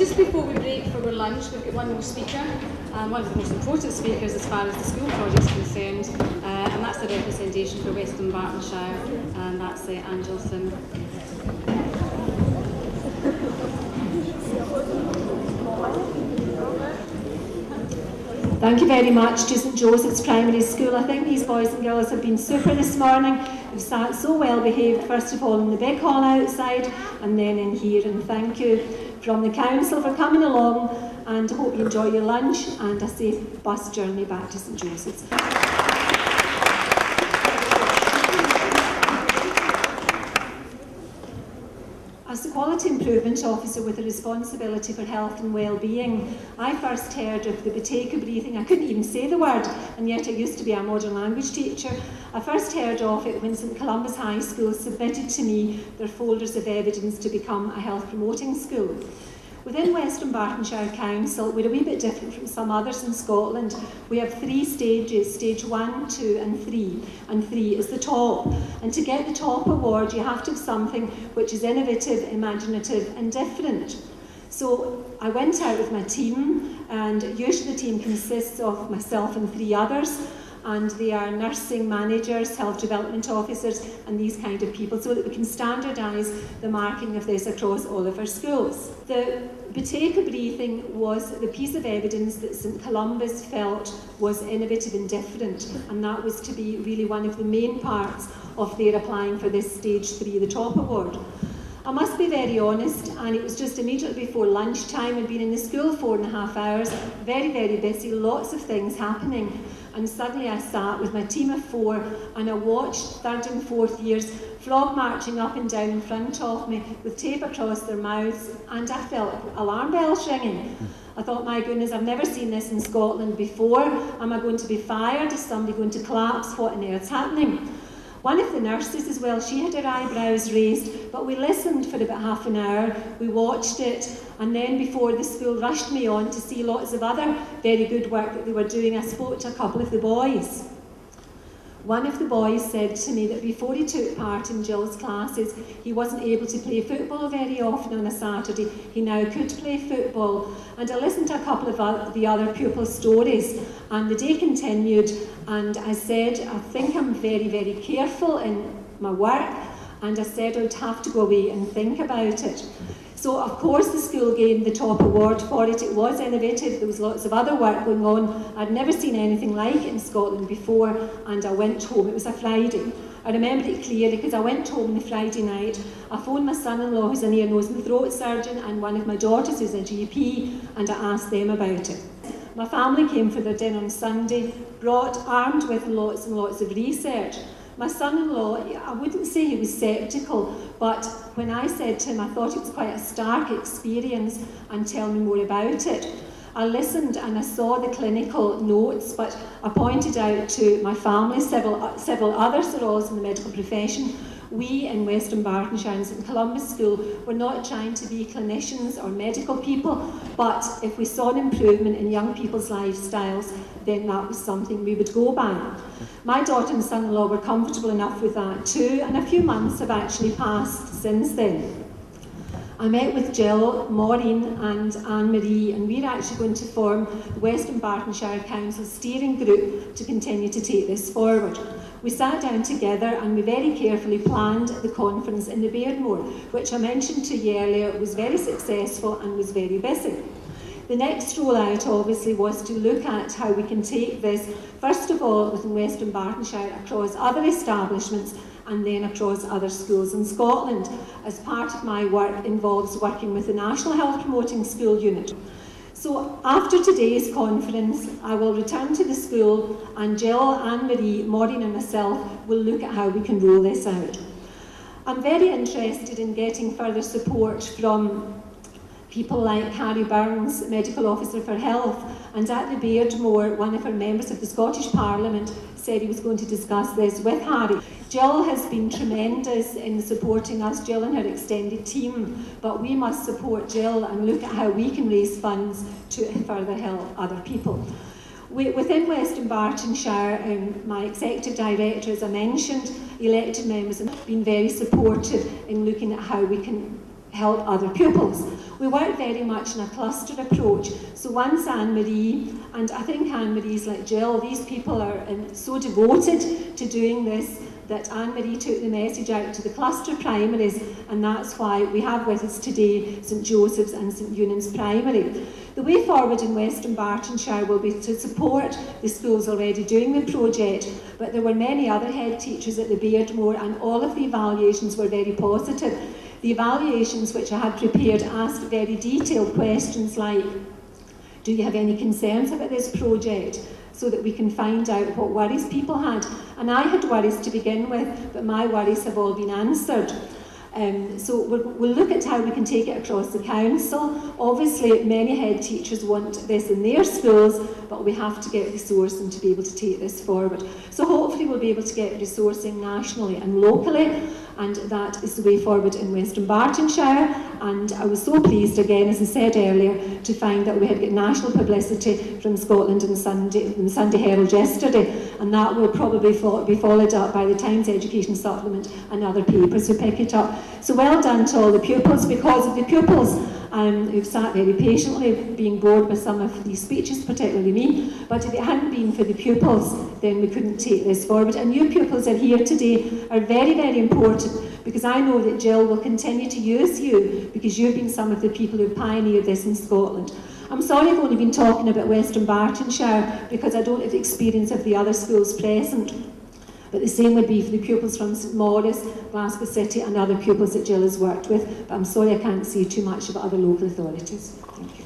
just before we break for our lunch, we've got one more speaker, one of the most important speakers as far as the school project is concerned, and that's the representation for West Dunbartonshire, and that's Angel Sim. Thank you very much to St Joseph's Primary School. I think these boys and girls have been super this morning. They've sat so well behaved, first of all in the big hall outside and then in here. And thank you from the council for coming along, and I hope you enjoy your lunch and a safe bus journey back to St Joseph's. As the Quality Improvement Officer with a responsibility for health and well-being, I first heard of the Buteyko breathing. I couldn't even say the word, and yet I used to be a modern language teacher. I first heard of it when St Columba's High School submitted to me their folders of evidence to become a health promoting school. Within West Dunbartonshire Council, we're a wee bit different from some others in Scotland. We have 3 stages, stage 1, 2 and 3, and 3 is the top. And to get the top award, you have to have something which is innovative, imaginative and different. So I went out with my team, and usually the team consists of myself and 3 others, and they are nursing managers, health development officers, and these kind of people, so that we can standardise the marking of this across all of our schools. The Buteyko breathing was the piece of evidence that St Columba's felt was innovative and different, and that was to be really one of the main parts of their applying for this stage 3, the top award. I must be very honest, and it was just immediately before lunchtime. I'd been in the school 4.5 hours, very, very busy, lots of things happening. And suddenly I sat with my team of 4 and I watched 3rd and 4th years frog marching up and down in front of me with tape across their mouths, and I felt alarm bells ringing. I thought, my goodness, I've never seen this in Scotland before. Am I going to be fired? Is somebody going to collapse? What on earth's happening? One of the nurses as well, she had her eyebrows raised, but we listened for about half an hour, we watched it, and then before the school rushed me on to see lots of other very good work that they were doing, I spoke to a couple of the boys. One of the boys said to me that before he took part in Jill's classes, he wasn't able to play football very often on a Saturday. He now could play football. And I listened to a couple of the other pupils' stories, and the day continued, and I said, I think I'm very, very careful in my work, and I said I'd have to go away and think about it. So of course the school gave the top award for it. It was innovative, there was lots of other work going on. I'd never seen anything like it in Scotland before, and I went home. It was a Friday. I remember it clearly because I went home on the Friday night. I phoned my son-in-law who's an ear, nose and throat surgeon, and one of my daughters who's a GP, and I asked them about it. My family came for their dinner on Sunday, brought armed with lots and lots of research. My son-in-law, I wouldn't say he was sceptical, but when I said to him I thought it was quite a stark experience and tell me more about it, I listened and I saw the clinical notes, but I pointed out to my family, several other Sir-Alls in the medical profession. We in West Dunbartonshire and St Columba's School were not trying to be clinicians or medical people, but if we saw an improvement in young people's lifestyles, then that was something we would go by. My daughter and son-in-law were comfortable enough with that too, and a few months have actually passed since then. I met with Jill, Maureen and Anne-Marie, and we're actually going to form the West Dunbartonshire Council steering group to continue to take this forward. We sat down together and we very carefully planned the conference in the Beardmore, which I mentioned to you earlier was very successful and was very busy. The next rollout obviously was to look at how we can take this, first of all within West Dunbartonshire, across other establishments and then across other schools in Scotland, as part of my work involves working with the National Health Promoting School Unit. So after today's conference, I will return to the school and Jill, Anne-Marie, Maureen and myself will look at how we can roll this out. I'm very interested in getting further support from people like Harry Burns, Medical Officer for Health, and at the Beardmore, one of our members of the Scottish Parliament said he was going to discuss this with Harry. Jill has been tremendous in supporting us, Jill and her extended team, but we must support Jill and look at how we can raise funds to further help other people. Within West Dunbartonshire, my Executive Director, as I mentioned, elected members have been very supportive in looking at how we can help other pupils. We work very much in a cluster approach. So once Anne-Marie, and I think Anne-Marie's like Jill, these people are so devoted to doing this that Anne-Marie took the message out to the cluster primaries, and that's why we have with us today St Joseph's and St Eunan's Primary. The way forward in West Dunbartonshire will be to support the schools already doing the project, but there were many other head teachers at the Beardmore, and all of the evaluations were very positive. The evaluations which I had prepared asked very detailed questions like, do you have any concerns about this project? So that we can find out what worries people had. And I had worries to begin with, but my worries have all been answered. So we'll look at how we can take it across the council. Obviously, many head teachers want this in their schools, but we have to get resourcing to be able to take this forward. So hopefully we'll be able to get resourcing nationally and locally, and that is the way forward in West Dunbartonshire. And I was so pleased, again, as I said earlier, to find that we had got national publicity from Scotland in the Sunday Herald yesterday, and that will probably be followed up by the Times Education Supplement and other papers who pick it up. So well done to all the pupils. Because of the pupils who've sat very patiently, being bored with some of these speeches, particularly me, but if it hadn't been for the pupils, then we couldn't take this forward. And you pupils are here today are very, very important, because I know that Jill will continue to use you, because you've been some of the people who pioneered this in Scotland. I'm sorry I've only been talking about West Dunbartonshire, because I don't have the experience of the other schools present. But the same would be for the pupils from St Maurice, Glasgow City, and other pupils that Jill has worked with. But I'm sorry I can't say too much about other local authorities. Thank you.